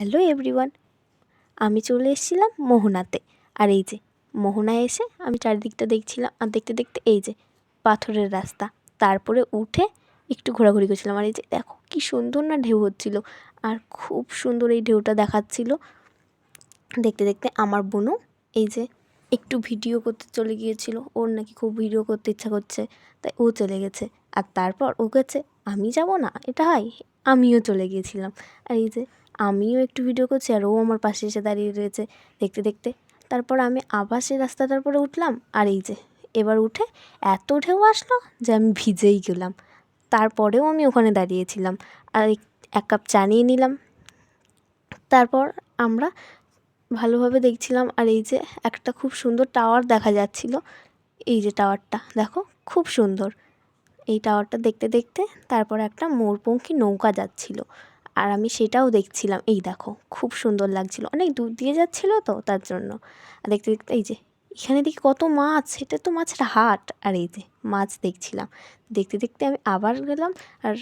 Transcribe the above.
Hello everyone, আমি চলে এসেছিলাম মোহনাতে। আর এই যে মোহনায় এসে আমি চারিদিকটা দেখছিলাম, আর দেখতে দেখতে এই যে পাথরের রাস্তা, তারপরে উঠে একটু ঘোরাঘুরি করছিলাম। আর এই যে দেখো কি সুন্দর না ঢেউ হচ্ছিল, আর খুব সুন্দর এই ঢেউটা দেখাচ্ছিল। দেখতে দেখতে আমার বোনও এই যে একটু ভিডিও করতে চলে গিয়েছিল, ওর নাকি খুব ভিডিও করতে ইচ্ছা করছে, তাই ও চলে গেছে। আর তারপর ও গেছে, আমি যাব না, এটা হয়, আমিও চলে গিয়েছিলাম। আর এই যে আমিও একটু ভিডিও করছি, আর ও আমার পাশে এসে দাঁড়িয়ে রয়েছে দেখতে দেখতে। তারপর আমি আবার সেই রাস্তাটার পরে উঠলাম, আর এই যে এবার উঠে এত ঢেউ আসলো যে আমি ভিজেই গেলাম। তারপরেও আমি ওখানে দাঁড়িয়েছিলাম আর এক কাপ চা নিয়ে নিলাম। তারপর আমরা ভালোভাবে দেখছিলাম, আর এই যে একটা খুব সুন্দর টাওয়ার দেখা যাচ্ছিল। এই যে টাওয়ারটা দেখো, খুব সুন্দর। এই টাওয়ারটা দেখতে দেখতে তারপর একটা মোরপঙ্খী নৌকা যাচ্ছিল, আর আমি সেটাও দেখছিলাম। এই দেখো খুব সুন্দর লাগছিল, অনেক দূর দিয়ে যাচ্ছিল তো তার জন্য। আর দেখতে দেখতে এই যে এখানে দেখি কত মাছ, এটা তো মাছের হাট। আর এই যে মাছ দেখছিলাম। দেখতে দেখতে আমি আবার গেলাম আর